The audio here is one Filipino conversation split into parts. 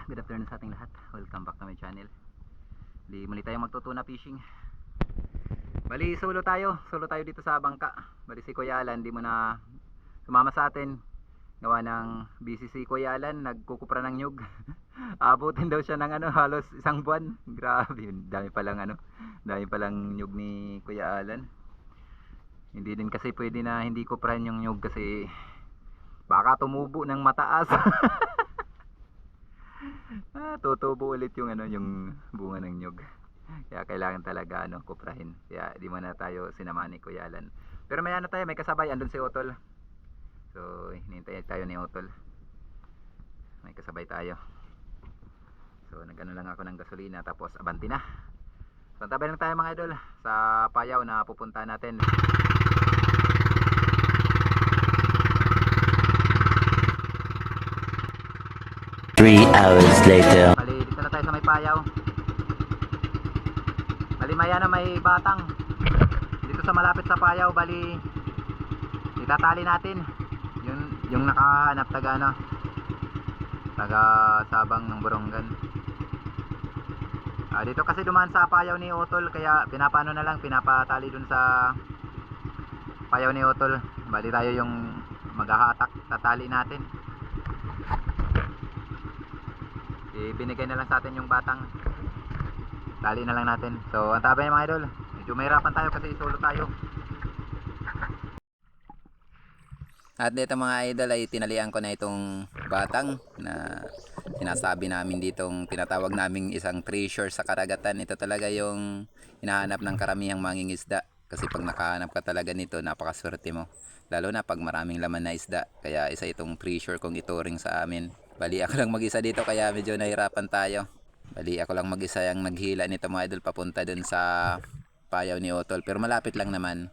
good afternoon sa ating lahat. Welcome back to my channel. Muli tayo magtutuna fishing. Bali solo tayo dito sa bangka. Bali si Kuya Alan di mo na sumama sa atin. Gawa ng busy si Kuya Alan, nagkukupra ng nyug. Abutin daw siya ng halos isang buwan. Grabe, dami palang nyug ni Kuya Alan. Hindi din kasi pwede na hindi kuprahan yung nyug kasi baka tumubo ng mataas. Tutubo ulit yung yung bunga ng nyug. Kaya kailangan talaga kuprahin. Kaya di mo na tayo sinamahan ni Kuya Alan. Pero may may kasabay, andun si Otol. So hinihintay tayo ni Otol. May kasabay tayo. So nagano lang ako ng gasolina tapos abanti na. So antabay lang tayo mga idol sa payaw na pupunta natin. 3 hours later. Bali, dito na tayo sa may payaw. Bali, may batang. Dito sa malapit sa payaw, bali, itatali natin. Yung nakahanap taga Sabang ng Borongan. Dito kasi dumaan sa payaw ni Otol, kaya pinapatali dun sa payaw ni Otol. Bali tayo yung maghahatak, tatali natin. Binigay na lang sa atin yung batang, tali na lang natin. So antabay mga idol, medyo mahirapan tayo kasi solo tayo. At dito mga idol ay tinalian ko na itong batang na sinasabi namin ditong tinatawag naming isang treasure sa karagatan. Ito talaga yung hinahanap ng karamihang mangingisda kasi pag nakahanap ka talaga nito, napakaswerte mo, lalo na pag maraming laman na isda. Kaya isa itong treasure kong ituring sa amin. Bali ako lang mag-isa dito kaya medyo nahirapan tayo. Bali ako lang mag-isa yung naghila nito mga idol papunta dun sa payaw ni Otol, pero malapit lang naman.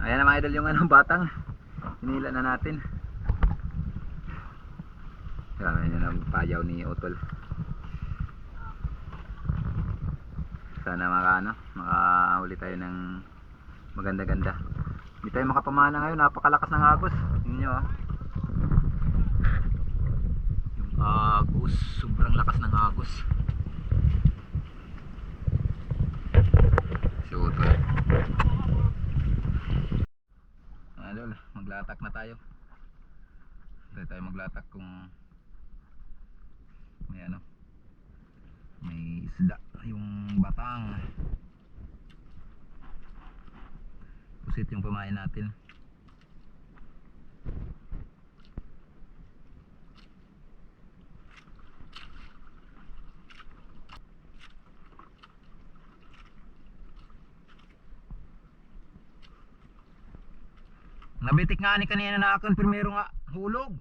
Ayan na mga idol yung batang hinila na natin. Ayan ang payaw ni Otol. Sana makahuli tayo ng maganda-ganda. Hindi tayo makapamana ngayon, napakalakas ng agos. Tingnan nyo yung agos, sobrang lakas ng agos. So Idol, maglatak na tayo. Tayo maglatak kung may isda yung batang. Pusit yung pamain natin. Nabitik nga ni kanina na akon primero nga hulog.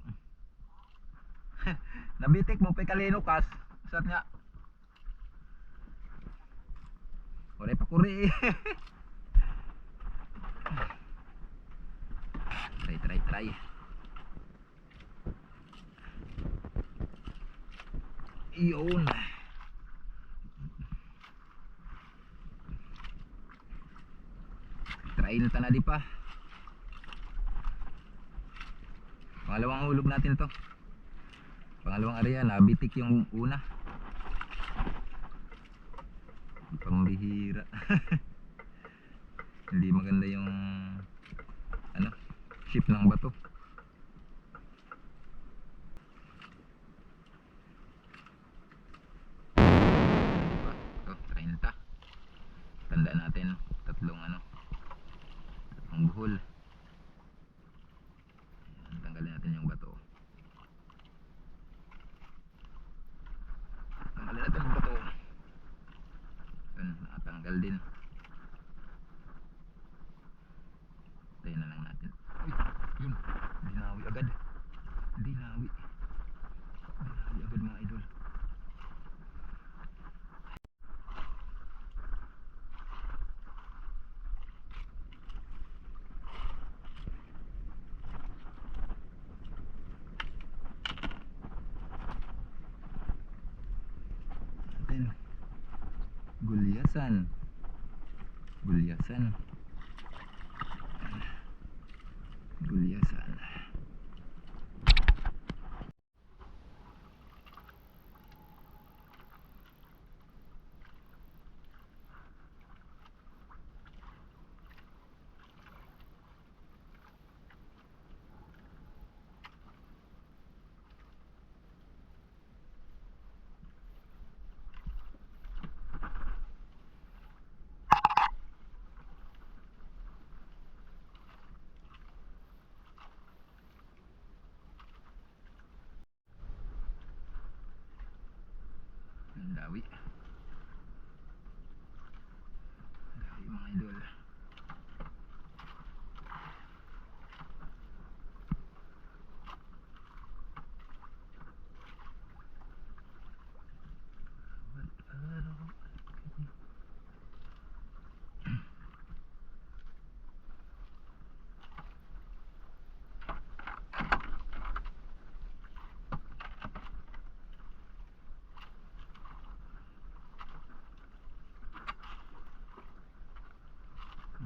Nabitik mo pay kalinukas. Sat nga. Wala pa kuri. Try. Iyon. Try na tanali pa. Pangalawang hulog natin to. Pangalawang area, nabitik yung una. Pambihira. Hindi maganda yung shape ng bato. Ito, 30. Tandaan natin, tatlong buhol. Ayan, tanggalin natin yung bato. Tanggalin natin yung bato. Ayan, nakatanggal din. Tayo na lang natin. Uy, yun, dinawi agad. Dinawi agad mga idol. Gulyasan. Lawi. Lawi mga idol.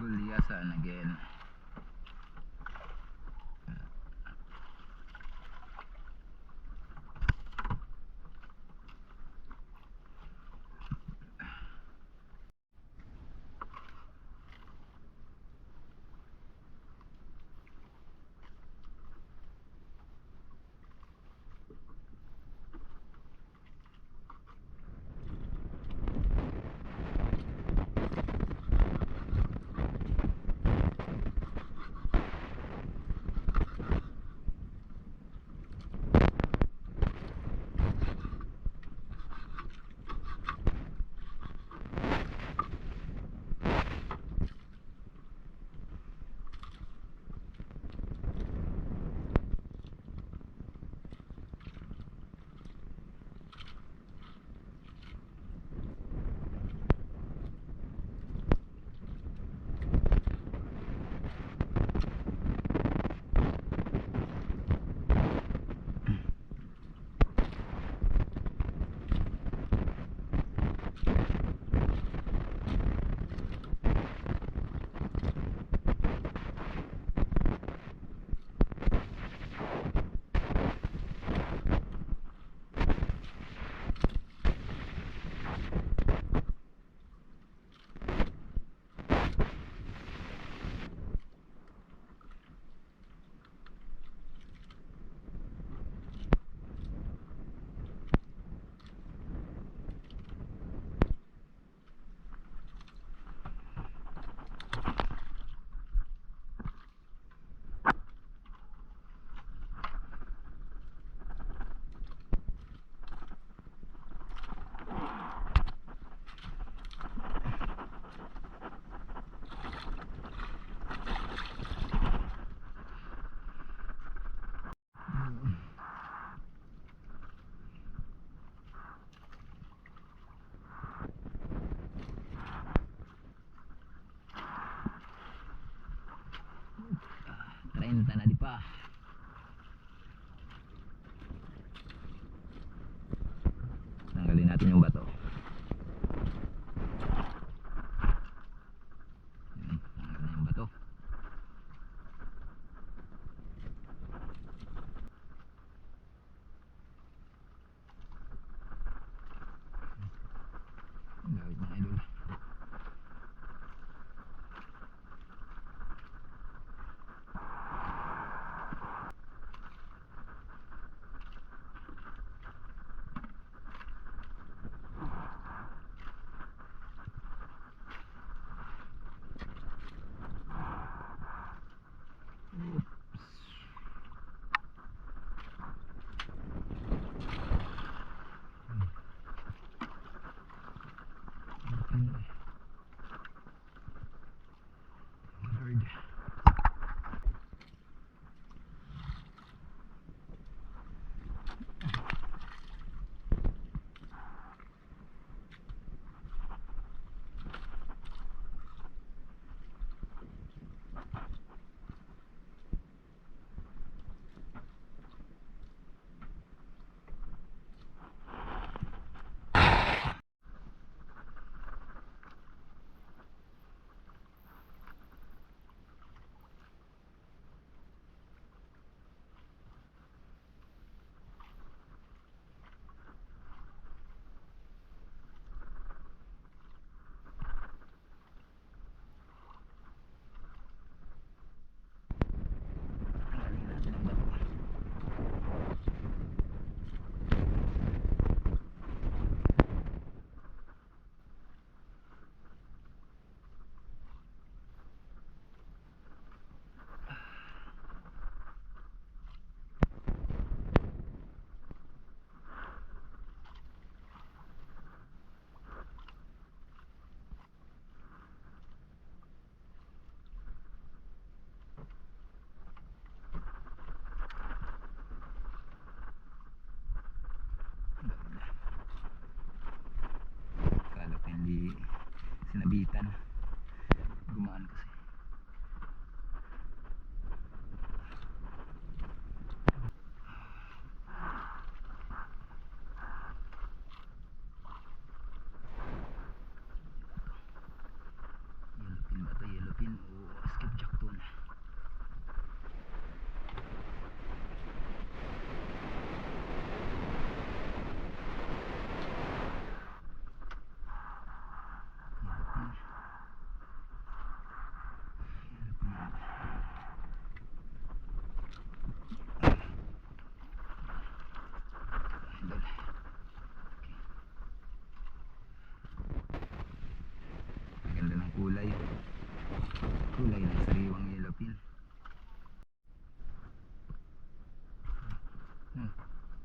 Gulyasan again.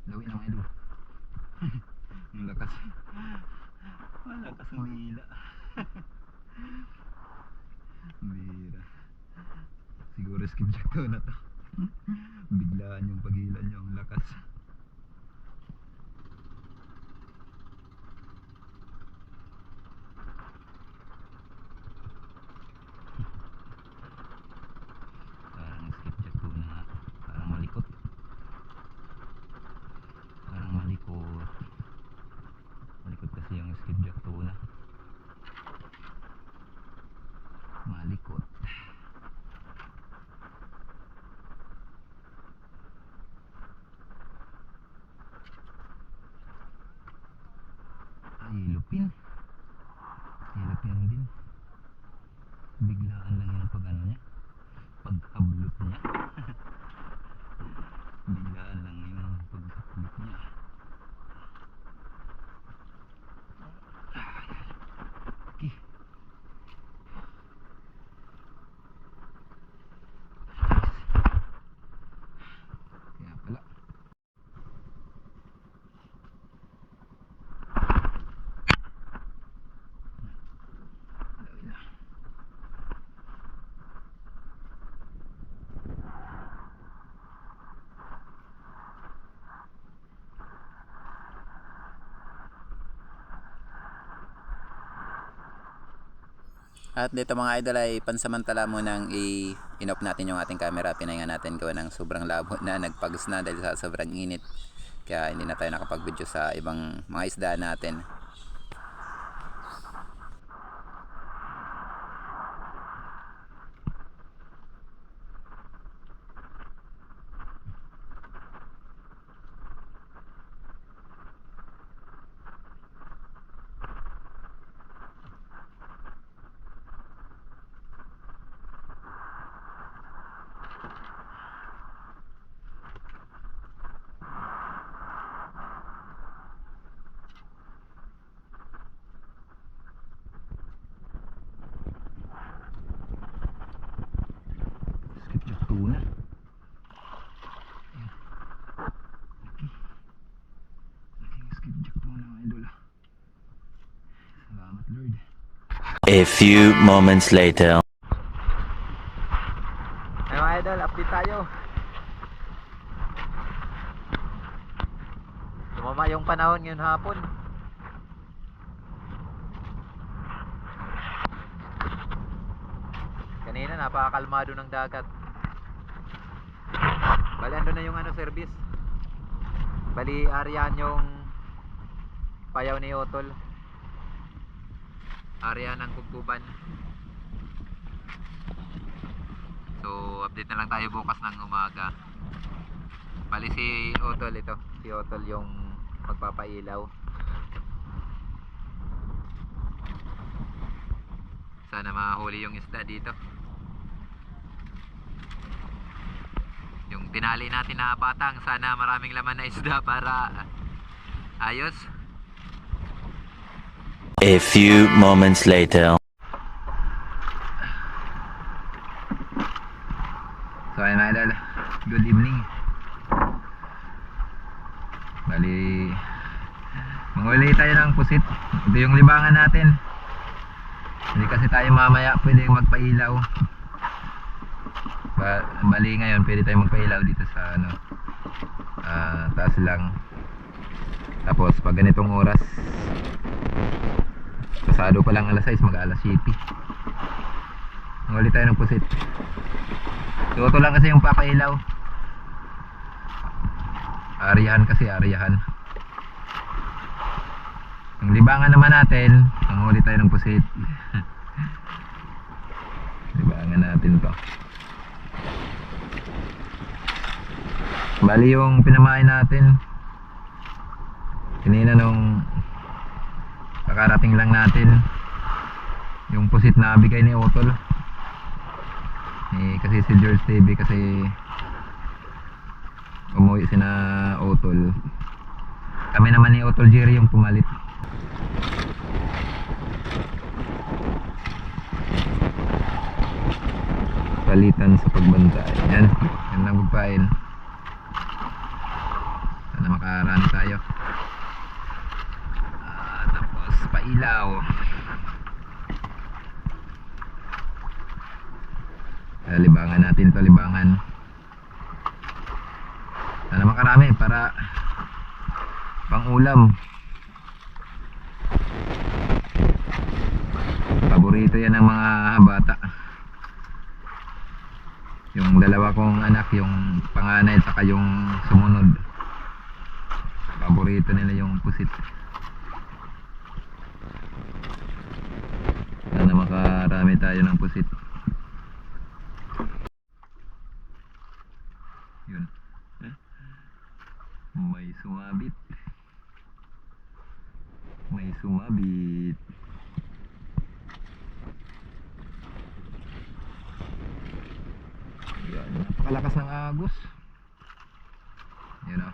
Lawin ang idol. Ang lakas. Malakas ang hila. Bira. Siguro skipjack to na to. Biglaan yung paghila niya, ang lakas. Parang skipjack to na, parang malikot. Parang malikot. Malikot kasi yung skipjack to na. Malikot. Ay, lupin. Lupin din. Biglaan lang yung pag ano niya, pag-hablot niya. Biglaan lang yung pag-hablot niya. Okay. Kaya pala. At dito mga idol ay pansamantala munang i-off natin yung ating camera. Pinahinga natin gawa ng sobrang labo na, nagpagos na dahil sa sobrang init. Kaya hindi na tayo nakapag-video sa ibang mga isda natin. Skipjack tuna. Ayan. Okay, skipjack tuna mga idol. Salamat Lord. A few moments later. Ay mga idol, update tayo. Tumama yung panahon ngayon hapon. Kanina napakakalmado ng dagat. Bali ando na yung service. Bali Arian yung payaw ni Otol. Area ng Kubkuban. So update na lang tayo bukas ng umaga. Bali si Otol ito. Si Otol yung magpapailaw. Sana mahuli yung isda dito. Yung tinali natin na patang, sana maraming laman na isda para ayos. A few moments later. So ayun mga idol, good evening. Bali manghuli tayo ng pusit. Ito yung libangan natin. Hindi kasi tayo mamaya pwede magpailaw. Bali ngayon pwede tayo magpailaw dito sa ano, taas lang. Tapos pag ganitong oras, pasado pa lang alas 6, mag-alas 7. Manghuli tayo ng pusit. Toto lang kasi yung papailaw. Ariyahan kasi, ariyahan. Ang libangan naman natin, manghuli tayo ng pusit. Libangan natin to. Bali yung pinamain natin kanina nung kakarating lang natin, yung pusit na bigay ni Otol. Kasi si George TV kasi umuwi sina Otol. Kami naman ni Otol Jerry yung pumalit. Palitan sa pagbantay. Yan lang pagpain. Sana makarami tayo. Tapos pailaw. Libangan natin to, libangan. Sana makarami para pang ulam. Paborito yan ng mga bata. Yung dalawa kong anak, yung panganay at saka yung sumunod, paborito nila yung pusit. Sana makarami tayo ng pusit. Yun. May sumabit. May sumabit. Yan, napakalakas ng agos. Yun o.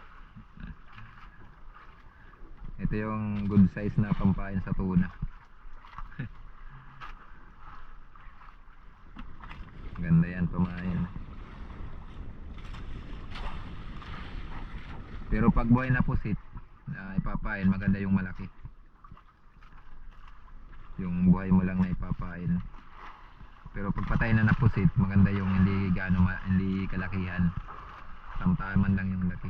Ito yung good size na pampain sa tuna. Ganda yan, pamain. Pero pag buhay na pusit na ipapain, maganda yung malaki. Yung buhay mo lang na ipapain. Pero pag patay na napusit, maganda yung hindi gaano hindi kalakihan. Tamtaman lang yung laki.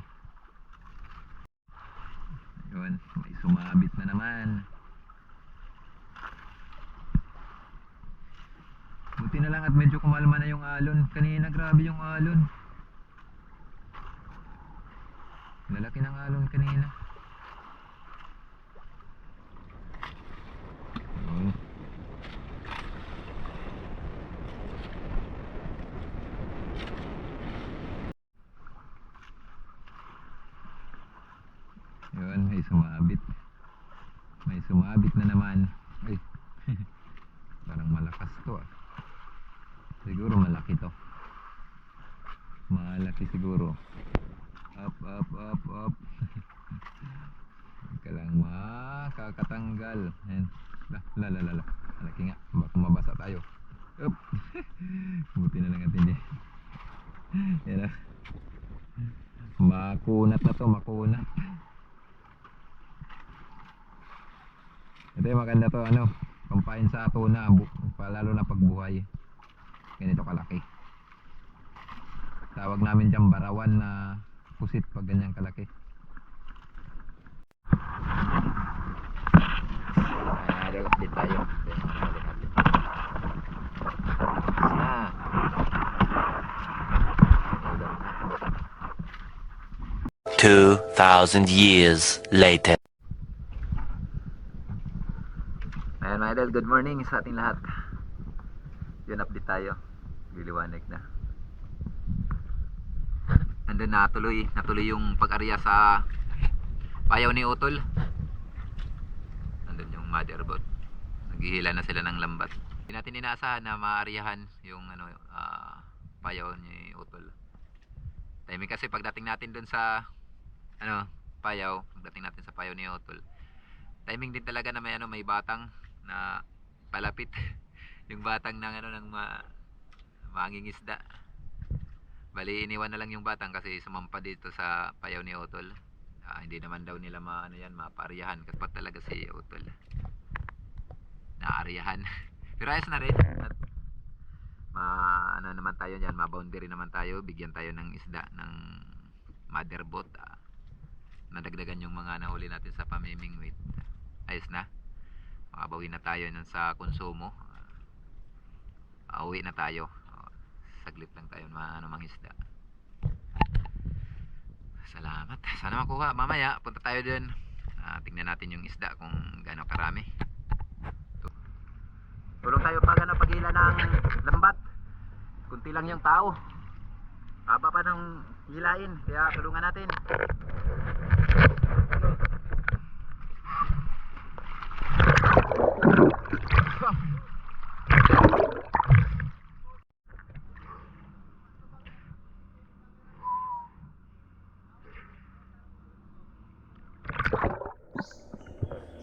Yun, may sumabit na naman. Buti na lang at medyo kumalma na yung alon. Kanina grabe yung alon. Lalaki ng alon kanina. Yun. Yun, may sumabit. May sumabit na naman. Ay. Parang malakas to ah. Siguro malaki to. Malaki siguro. Up, up, up, up. Ka lang makakatanggal. Ayan. La. Malaki nga. Baka mabasa tayo. Up. Buti na lang natin eh. Yan ah. Makunat na to, makunat. Ito yung maganda to, ano, pampain sa tuna, lalo na pagbuhay. Ganito kalaki. Tawag namin dyan barawan na pusit pag ganyan kalaki. Ayan, update tayo. Ah. 2,000 years later. Ayan mga idol, good morning sa ating lahat. Yun, update tayo. Liliwanag na. Andun natuloy yung pag-arya sa payaw ni Utol. Andun yung motherboard. Naghihila na sila ng lambat. Hindi natin inaasahan na maaryahan yung payaw ni Utol. Timing kasi pagdating natin dun sa payaw, pagdating natin sa payaw ni Utol, timing din talaga na may batang na palapit. Yung batang ng mangingisda. Bali iniwan na lang yung batang kasi sumampa dito sa payaw ni Utol. Hindi naman daw nila mapaaryahan kasi talaga si Utol naaryahan. Pero ayos na rin at naman tayo diyan, ma-boundary naman tayo, bigyan tayo ng isda ng motherboard. Nadagdagan yung mga nahuli natin sa pamiming weight. Ayos na, makabawi na tayo nun sa konsumo. Uwi na tayo, saglit lang tayo mangisda. Salamat, sana makuha. Mamaya punta tayo dun, tingnan natin yung isda kung gaano karami. Tulong tayo paghila ng lambat. Kunti lang yung tao, haba pa ng hilain, kaya tulungan natin.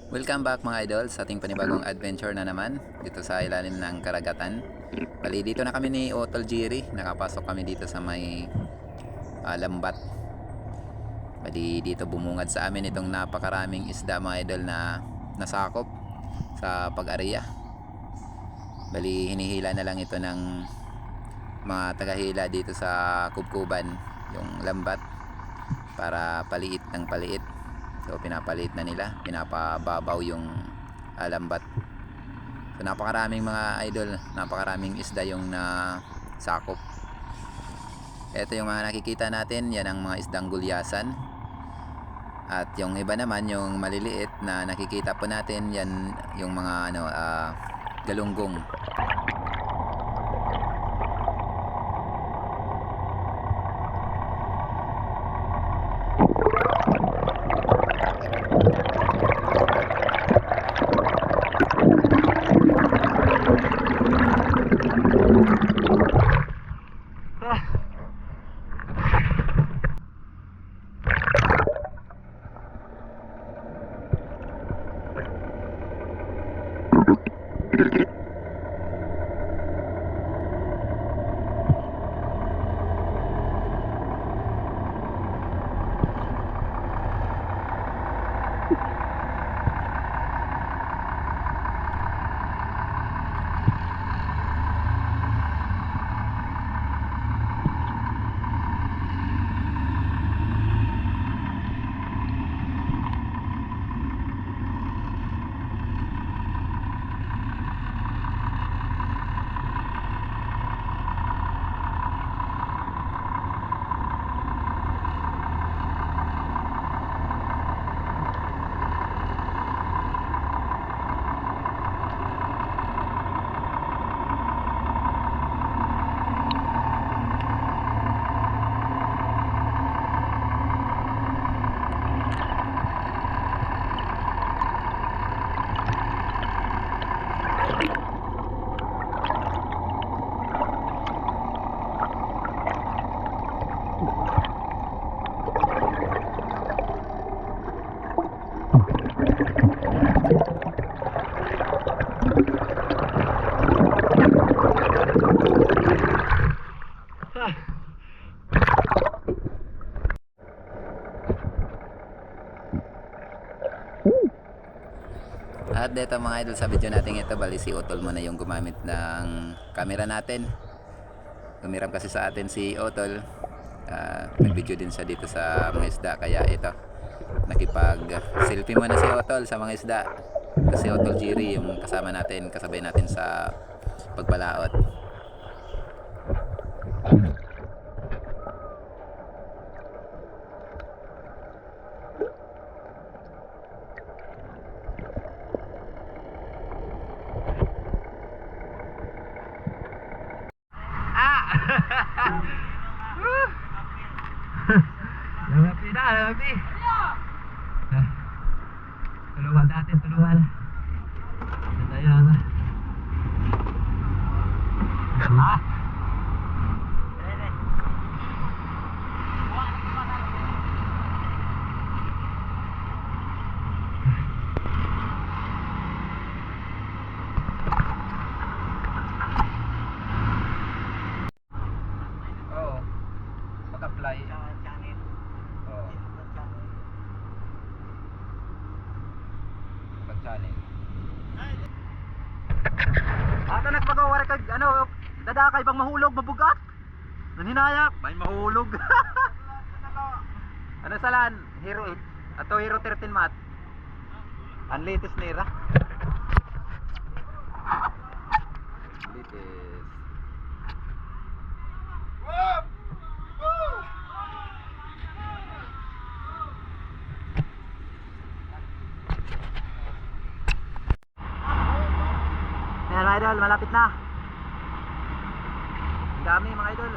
Welcome back mga idol sa ating panibagong adventure na naman dito sa ilalim ng karagatan. Bali dito na kami ni Utol Jiri, nakapasok kami dito sa may lambat. Bali dito bumungad sa amin itong napakaraming isda mga idol na nasakop sa pag-area. Bali hinihila na lang ito ng mga tagahila dito sa Kubkuban, yung lambat, para paliit ng paliit. So pinapaliit na nila, pinapababaw yung lambat. So napakaraming mga idol, napakaraming isda yung nasakop. Ito yung mga nakikita natin, yan ang mga isdang gulyasan. At yung iba naman, yung maliliit na nakikita po natin, yan yung mga galunggong. At dito mga idol, sa video natin ito, bali si Otol muna yung gumamit ng camera natin. Gumiram kasi sa atin si Otol. Nag-video din siya dito sa mga isda, kaya ito, nakipag selfie muna si Otol sa mga isda. Kasi Otol Jiri yung kasama natin, kasabay natin sa pagpalaot. Lamapi na, lamapi. Tulungan natin, tulungan. Ayan. Ha? Oo. Pag-apply. Oo. Pag-challenge. Ata nagpagawa kag dadakay bang mahulog, mabugat. Nanhinayak, may mahulog. Ano salan? Hero 8 ato Hero 13 mat. Ang latest nira. Latest. Ayan mga idol, malapit na. Ang dami mga idol.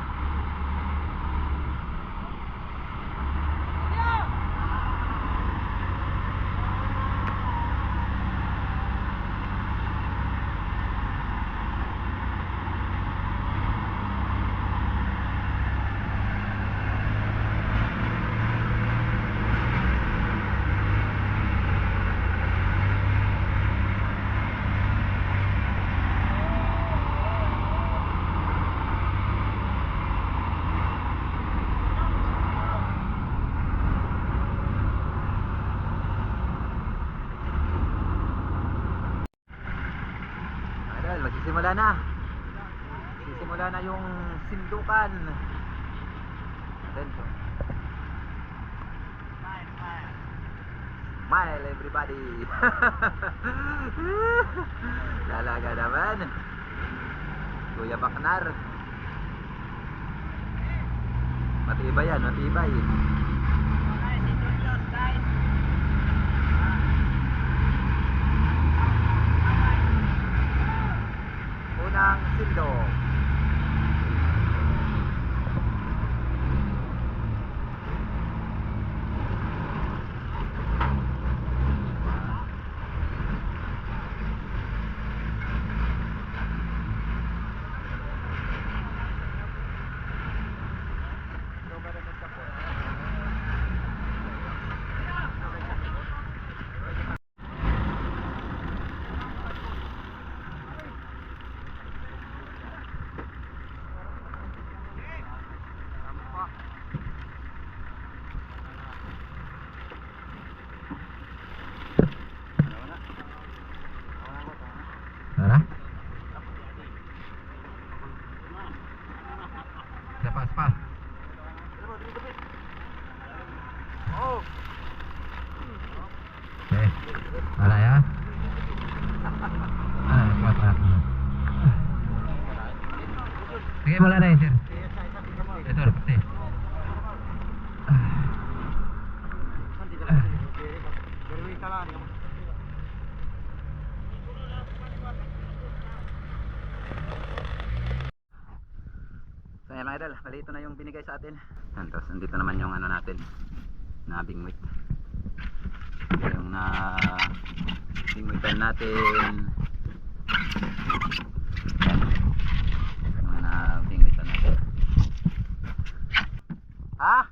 Sisimula na. Sisimula na yung sindukan. Attention. Smile everybody. Lalaga naman. Kuya Baknar. Matibay yan, matibay. Unang sindok. Tara. Dapat pa. Okay. Wala ya. Kuat lah. Sige, wala na yun, sir. Ito, pati. So yan mga idol, malito na yung binigay sa atin. Tapos nandito naman yung ano natin na bingwit. Yung na bingwitan natin. Yan. Yung na bingwitan natin. Ha?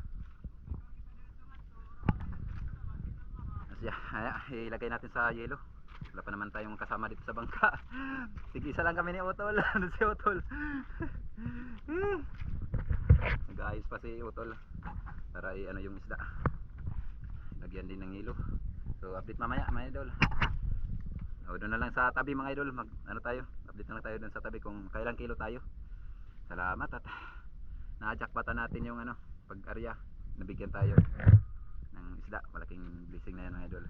Ilagay natin sa yelo. Wala pa naman tayong kasama dito sa bangka. Sige, isa lang kami ni Utol. Ano si Utol? Nag-ayos pa si Utol para ano yung isda. Lagyan din ng hilo. So update mamaya mga idol. O doon na lang sa tabi mga idol. Ano tayo? Update na lang tayo doon sa tabi kung kailang kilo tayo. Salamat at na-jackpatan natin yung ano, pag-arya. Nabigyan tayo ng isda. Malaking blessing na yan mga idol.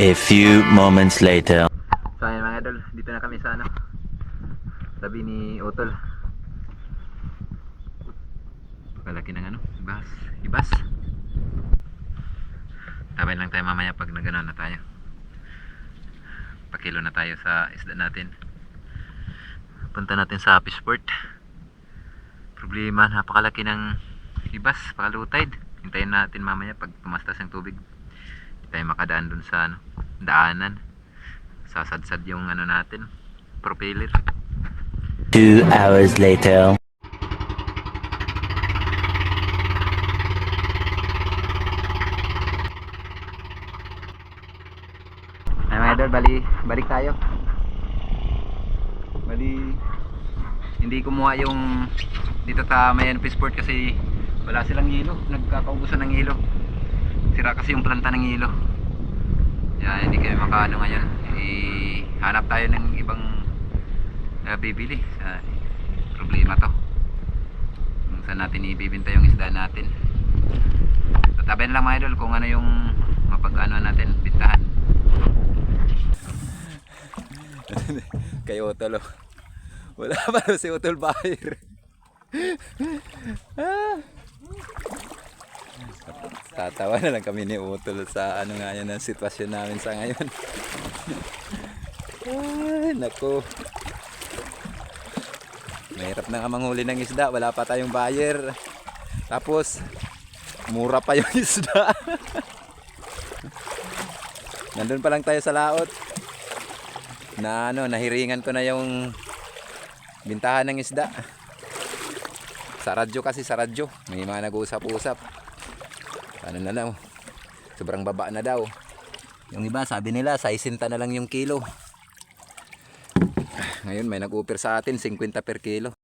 A few moments later. So ayan mga idol, dito na kami sa ano, tabi ni Utol. Palaki ng ano, ibas. Tabay lang tayo mamaya pag nagano na tayo. Pakilo na tayo sa isda natin. Punta natin sa fishport. Problema, napakalaki ng ibas, pakalutide. Hintayin natin mamaya pag pumastas yung tubig. Tayo makadaan dun sa ano, daanan. Sasadsad yung ano natin, propeller. 2 hours later. Ay mga idol, balik tayo. Hindi kumuha yung dito sa Mayan Fishport kasi wala silang hilo, nagkakaubusan ng hilo. Sira kasi yung planta ng hilo. Kaya hindi kayo makaano ngayon. Hanap tayo ng ibang bibili. Problema to. Kung saan natin ibibinta yung isda natin. Tatabayan lang mga idol kung ano yung mapag-ano natin bintahan. Kay Utol. Wala pa si Utol buyer. Tatawa na lang kami ni Utol sa ano nga yan ang sitwasyon namin sa ngayon. Ay, naku. Mahirap na nga manghuli ng isda, wala pa tayong buyer. Tapos mura pa yung isda. Nandun pa lang tayo sa laot. Na ano, nahiringan ko na yung bintahan ng isda. Sa radyo kasi, sa radyo may mga nag-uusap-usap. Ano na daw, sobrang baba na daw. Yung iba sabi nila 60 na lang yung kilo. Ngayon may nag-offer sa atin 50 per kilo.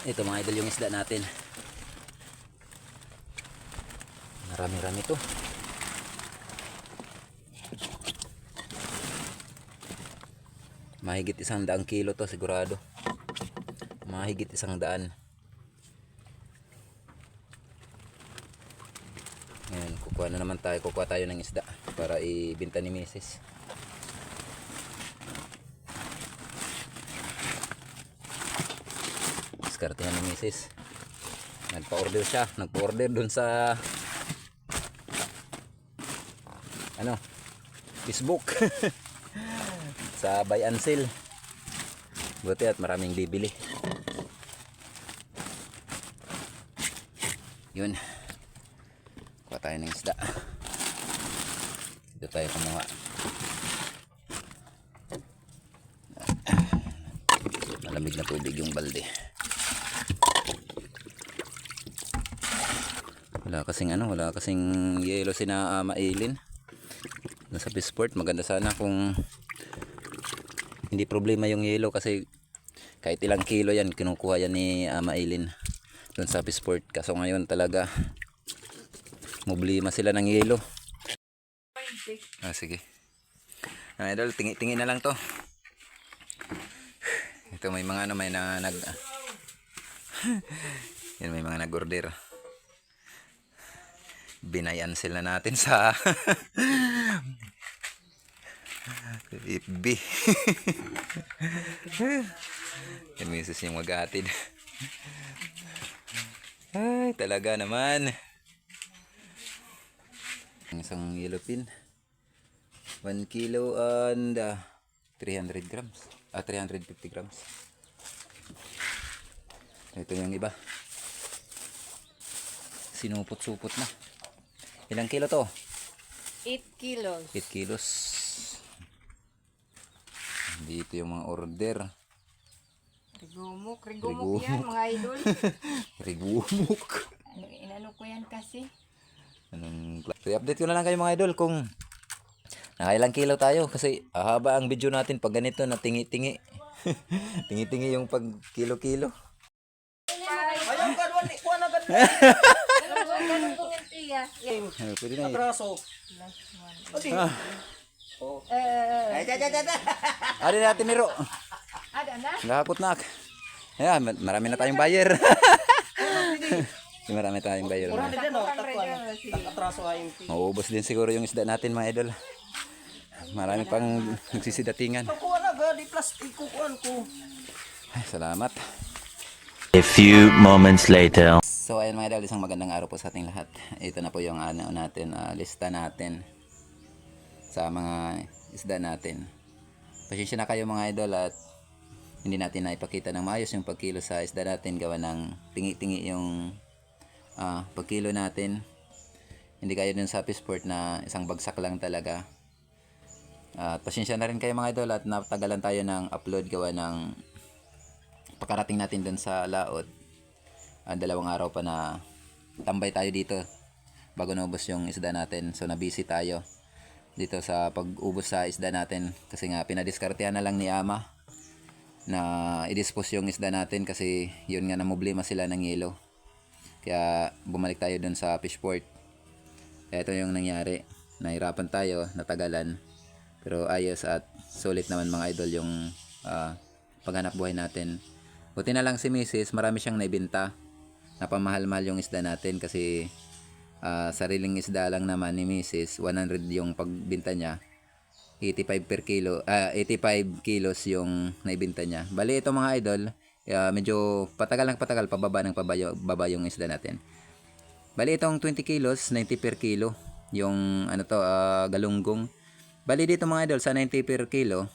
Ito mga idol yung isda natin. Marami-rami to. Mahigit 100 kilo to sigurado. Mahigit 100. Ngayon, kukuha tayo ng isda para ibenta ni Mrs. Diskartehan ni Mrs. Nagpa-order dun sa Facebook. Sa buy and sell. Buti at maraming bibili. Yun. Kuha tayo ng isda. Dito tayo kumuha. Malamig na tubig yung balde. Wala kasing yelo si na Mailin. Nasa Bisport, maganda sana kung hindi problema yung yelo kasi kahit ilang kilo yan kinukuha yan ni Mailin doon sa Bisport. Kaso ngayon talaga problema sila ng yelo. Sige. Idol, tingi na lang to. Ito may mga yan, may mga nag-order. Binayan sila natin sa FB. Yan misis yung mag-atid. Ay, talaga naman. Isang yellow pin. 1 kilo and 300 grams. 350 grams. Ito yung iba. Sinupot-supot na. Ilang kilo to? 8 kilos. 8 kilos. Dito yung mga order. Rigumok yan mga idol. Rigumok. Inano ko yan kasi. I-update ko na lang kayo mga idol kung nakailang kilo tayo kasi haba ang video natin pag ganito na tingi-tingi. Tingi-tingi yung pag kilo-kilo. Ayun ka doon, kuha na ganun. Ganun ko yung tiya. Pwede na Atraso. Ari natin niro. Ada na? Nakakot na. Ayan, marami na tayong buyer. Marami tayong buyer. Marami din o, atraso ay yung Mauubos din siguro yung isda natin mga idol. Marami pang nagsisidatingan. kuha na ga, di plastic kukuhan ko. Ay, salamat. A few moments later. So ayun mga idol, isang magandang araw po sa ating lahat. Ito na po yung lista natin sa mga isda natin. Pasensya na kayo mga idol at hindi natin naipakita ng maayos yung pagkilo sa isda natin. Gawa ng tingi-tingi yung pagkilo natin. Hindi kayo dun sa Bisport na isang bagsak lang talaga. At pasensya na rin kayo mga idol at natagalan tayo ng upload gawa ng pagkarating natin dun sa laot. 2 araw pa na tambay tayo dito bago naubos yung isda natin. So nabisi tayo dito sa pag-ubos sa isda natin kasi nga pinadiskartehan na lang ni Ama na i-dispose yung isda natin kasi yun nga namblema sila ng yelo. Kaya bumalik tayo dun sa fishport. Kaya ito yung nangyari. Nahirapan tayo, natagalan. Pero ayos at sulit naman mga idol yung paghanap buhay natin. Buti na lang si Mrs. marami siyang naibenta. Napamahal-mahal yung isda natin kasi sariling isda lang naman ni Mrs. 100 yung pagbenta niya. 85 per kilo, 85 kilos yung naibenta niya. Bali ito mga idol, medyo patagal pababa baba yung isda natin. Bali itong 20 kilos, 90 per kilo yung galunggong. Bali dito mga idol sa 90 per kilo,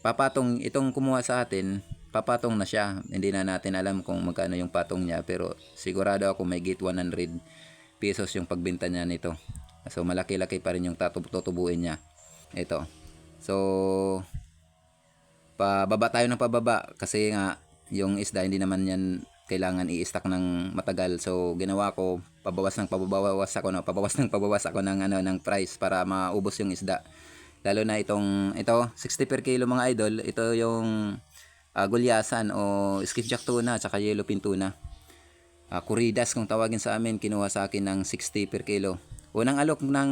papatong itong kumuha sa atin, papatong na siya. Hindi na natin alam kung magkano yung patong niya pero sigurado ako may git 100 pesos yung pagbenta niya nito. So malaki-laki pa rin yung tutubuin niya. Ito. So pababa tayo ng pababa kasi nga yung isda hindi naman yan kailangan i-stack ng matagal. So ginawa ko pabawas ako ng price para maubos yung isda. Lalo na ito 60 per kilo mga idol. Ito yung gulyasan o skipjack tuna at saka yellowfin tuna. Kuridas kung tawagin sa amin, kinuha sa akin ng 60 per kilo. Unang alok ng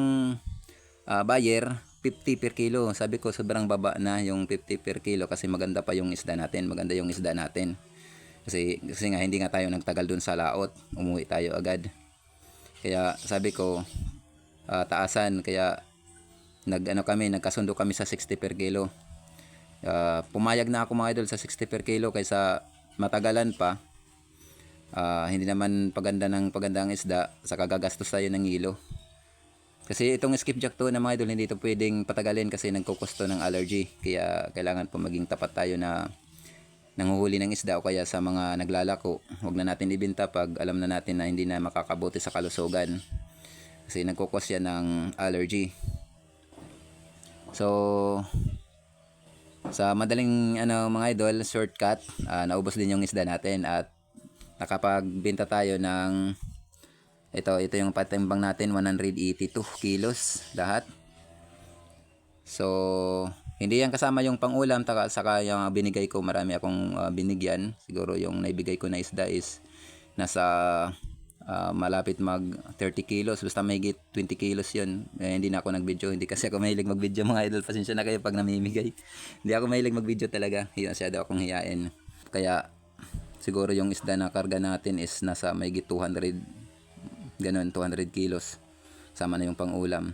buyer, 50 per kilo. Sabi ko sobrang baba na yung 50 per kilo kasi maganda pa yung isda natin. Maganda yung isda natin. Kasi nga hindi nga tayo nagtagal dun sa laot. Umuwi tayo agad. Kaya sabi ko taasan. Kaya nagkasundo kami sa 60 per kilo. Pumayag na ako mga idol sa 60 per kilo kaysa matagalan pa. Hindi naman paganda ang isda, saka gagastos tayo ng hilo. Kasi itong skipjack tuna mga idol, hindi ito pwedeng patagalin kasi nagkukusto ng allergy. Kaya kailangan po maging tapat tayo na nanguhuli ng isda o kaya sa mga naglalako. Huwag na natin ibenta pag alam na natin na hindi na makakabuti sa kalusugan. Kasi nagkukos yan ng allergy. So, sa madaling mga idol, shortcut, naubos din yung isda natin at nakapagbenta tayo ng ito yung patimbang natin, 182 kilos lahat. So, hindi yan kasama yung pangulam, saka yung binigay ko, marami akong binigyan. Siguro yung naibigay ko na isda is nasa malapit mag 30 kilos, basta may 20 kilos yun. Hindi na ako nag-video, hindi kasi ako mahilig mag-video mga idol. Pasensya na kayo pag namimigay. Hindi ako mahilig mag-video talaga, masyado akong hiyain. Kaya siguro yung isda na karga natin is nasa may 200 ganun, 200 kilos. Sama na yung pangulam.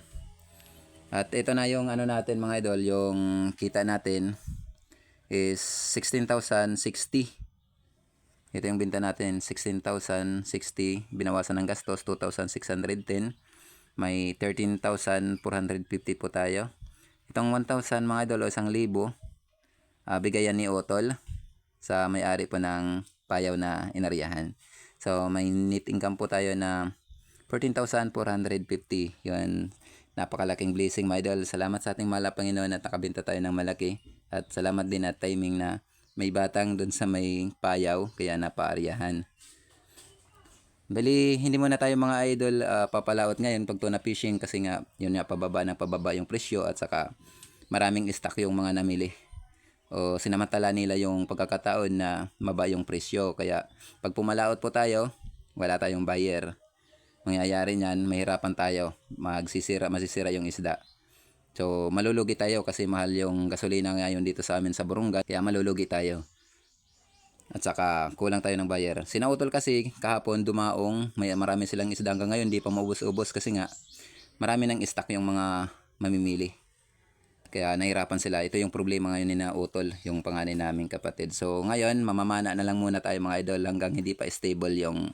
At ito na yung natin mga idol, yung kita natin is 16,060. Ito yung binta natin, 16,060. Binawasan ng gastos, 2,610. May 13,450 po tayo. Itong 1,000 mga idol o 1,000, bigayan ni Otol sa may-ari po ng payaw na inariyahan. So may net income po tayo na 14,450. Yun, napakalaking blessing mga idol. Salamat sa ating mahal na Panginoon at nakabenta tayo ng malaki. At salamat din at timing na may batang dun sa may payaw kaya napaariyahan. Bali, hindi muna tayo mga idol papalaot ngayon pag tuna fishing kasi nga yun nga pababa yung presyo at saka maraming stock yung mga namili. O sinamantala nila yung pagkakataon na maba yung presyo. Kaya pag pumalaot po tayo, wala tayong buyer. Mangyayari niyan, mahirapan tayo. Masisira yung isda. So malulugi tayo kasi mahal yung gasolina ngayon dito sa amin sa Burungan. Kaya malulugi tayo. At saka kulang tayo ng buyer. Sinautol kasi kahapon dumaong, marami silang isda hanggang ngayon, di pa maubos-ubos kasi nga marami ng stock yung mga mamimili. Kaya nahirapan sila. Ito yung problema ngayon ni na Utol, yung panganay naming kapatid. So ngayon, mamamana na lang muna tayo mga idol hanggang hindi pa stable yung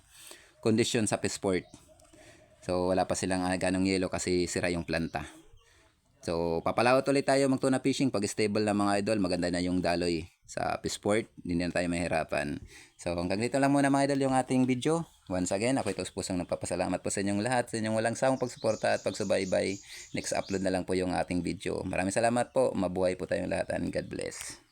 kondisyon sa Peaceport. So wala pa silang ganong yelo kasi sira yung planta. So papalawat ulit tayo magtuna fishing pag stable na mga idol. Maganda na yung daloy sa Peaceport, hindi na tayo mahirapan. So hanggang dito lang muna mga idol yung ating video. Once again, ako ito pusong nagpapasalamat po sa inyong lahat, sa inyong walang sawang pagsuporta at pagsubaybay. Next upload na lang po yung ating video. Maraming salamat po, mabuhay po tayong lahat and God bless.